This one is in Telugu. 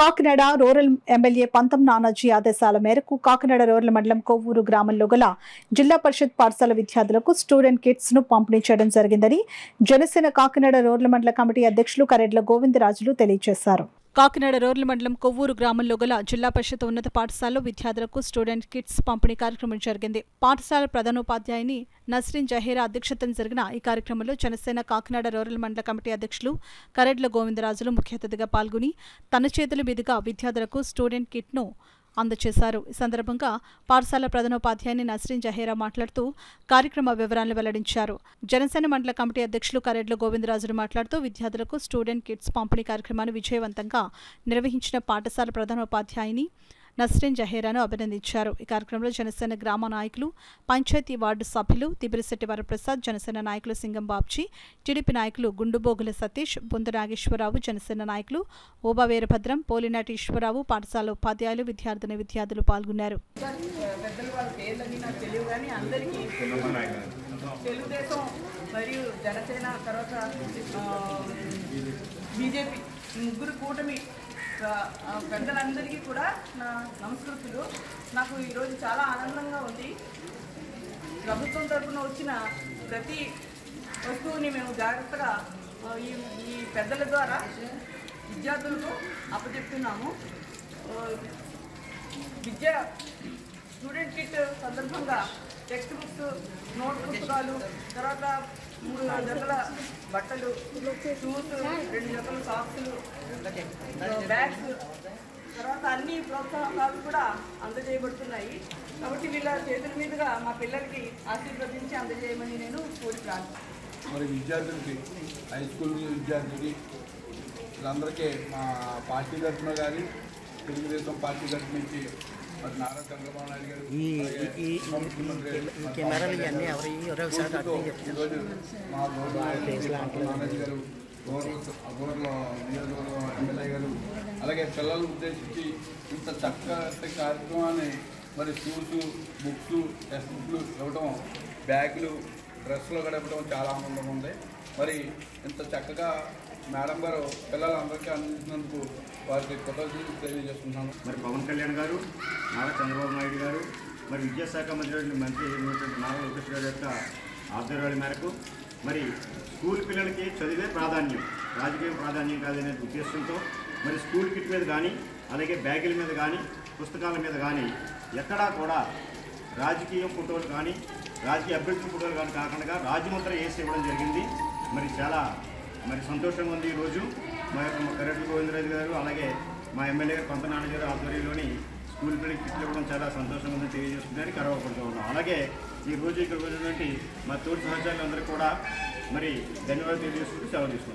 కాకినాడ రూరల్ ఎమ్మెల్యే పంతం నానాజీ ఆదేశాల మేరకు కాకినాడ రూరల్ మండలం కొవ్వూరు గ్రామంలో గల జిల్లా పరిషత్ పాఠశాల విద్యార్థులకు స్టూడెంట్ కిట్స్ ను పంపిణీ చేయడం జరిగిందని జనసేన కాకినాడ రూరల్ మండల కమిటీ అధ్యక్షులు కరెడ్ల గోవిందరాజులు తెలియజేశారు. కాకినాడ రూరల్ మండలం కొవ్వూరు గ్రామంలో గల జిల్లా పరిషత్ ఉన్నత పాఠశాలలో విద్యార్థులకు స్టూడెంట్ కిట్స్ పంపిణీ కార్యక్రమం జరిగింది. పాఠశాల ప్రధానోపాధ్యాయుని నస్రీన్ జహీరా అధ్యక్షతన జరిగిన ఈ కార్యక్రమంలో జనసేన కాకినాడ రూరల్ మండల కమిటీ అధ్యక్షులు కరెడ్ల గోవిందరాజులు ముఖ్య అతిథిగా పాల్గొని తన చేతుల మీదుగా విద్యార్థులకు స్టూడెంట్ కిట్ ను అందజేశారు. ఈ సందర్భంగా పాఠశాల ప్రధానోపాధ్యాయుని నస్రీన్ జహీరా మాట్లాడుతూ కార్యక్రమ వివరాలను వెల్లడించారు. జనసేన మండల కమిటీ అధ్యక్షులు కరెడ్ల గోవిందరాజులు మాట్లాడుతూ విద్యార్థులకు స్టూడెంట్ కిట్స్ పంపిణీ కార్యక్రమాన్ని విజయవంతంగా నిర్వహించిన పాఠశాల ప్రధానోపాధ్యాయుని నస్రీన్ జహీరాను అభినందించారు. ఈ కార్యక్రమంలో జనసేన గ్రామ నాయకులు, పంచాయతీ వార్డు సభ్యులు తిబిరిశెట్టి వరప్రసాద్, జనసేన నాయకులు సింగం బాబ్జీ, టీడీపీ నాయకులు గుండుబోగుల సతీష్, బొందు నాగేశ్వరరావు, జనసేన నాయకులు ఓబా వీరభద్రం, పోలినాటి ఈశ్వరరావు, పాఠశాల ఉపాధ్యాయులు, విద్యార్థులు పాల్గొన్నారు. పెద్దలందరికీ కూడా నా నమస్కృతులు. నాకు ఈరోజు చాలా ఆనందంగా ఉంది. ప్రభుత్వం తరఫున వచ్చిన ప్రతి వస్తువుని మేము జాగ్రత్తగా ఈ పెద్దల ద్వారా విద్యార్థులకు అప్పచెప్తున్నాము. స్టూడెంట్ కిట్ సందర్భంగా టెక్స్ట్ బుక్స్, నోట్ పుస్తకాలు, తర్వాత 3 జతల బట్టలు, షూస్, 2 జతల సాక్స్లు, బ్యాగ్స్, తర్వాత అన్ని ప్రోత్సాహకాలు కూడా అందజేయబడుతున్నాయి. కాబట్టి వీళ్ళ చేతుల మీదుగా మా పిల్లలకి ఆశీర్వదించి అందజేయమని నేను కోరుతున్నాను. మరి విద్యార్థులకి, హై స్కూల్ విద్యార్థులకి వీళ్ళందరికీ మా పార్టీ తరఫున కానీ తెలుగుదేశం పార్టీ తరఫు నుంచి మరి నారా చంద్రబాబు నాయుడు గారు, ముఖ్యమంత్రి ఈరోజు మా నానాజీ గారు, రూరల్ నియోజకవర్గం ఎమ్మెల్యే గారు, అలాగే పిల్లలను ఉద్దేశించి ఇంత చక్కటి కార్యక్రమాన్ని మరి షూస్, బుక్స్, టెక్స్ట్ బుక్లు ఇవ్వటం, బ్యాగులు, డ్రెస్సులు కూడా ఇవ్వడం చాలా ఆనందంగా ఉంది. మరి ఇంత చక్కగా మేడం గారు పిల్లలందరికీ అందించినందుకు వారికి కృతజ్ఞతలు తెలియజేస్తున్నాను. మరి పవన్ కళ్యాణ్ గారు, నారా చంద్రబాబు నాయుడు గారు, మరి విద్యాశాఖ మంత్రి నారా లోకేష్ గారి యొక్క ఆధ్వర్యాల మేరకు మరి స్కూల్ పిల్లలకి చదివే ప్రాధాన్యం, రాజకీయ ప్రాధాన్యం కాదనే ఉద్దేశంతో మరి స్కూల్ కిట్ మీద కానీ, అలాగే బ్యాగుల మీద కానీ, పుస్తకాల మీద కానీ ఎక్కడా కూడా రాజకీయ ఫోటోలు కానీ, రాజకీయ అభ్యర్థుల ఫోటోలు కానీ కాకుండా రాజముద్ర వేసి ఇవ్వడం జరిగింది. మరి చాలా సంతోషంగా ఉంది. ఈరోజు మా యొక్క కరెడ్ల గోవిందరాజు గారు, అలాగే మా ఎమ్మెల్యే గారు పంత నాన్న గారు ఆధ్వర్యంలోని స్కూల్ పిల్లలకి కిట్లు ఇవ్వడం చాలా సంతోషంగా ఉందని తెలియజేస్తుందని గర్వపడుతూ ఉన్నాం. అలాగే ఈరోజు ఇక్కడ ఉన్నటువంటి మా తోటి సహచరులందరూ కూడా మరి ధన్యవాదాలు తెలియజేసుకుంటూ సెలవు తీసుకుంటాం.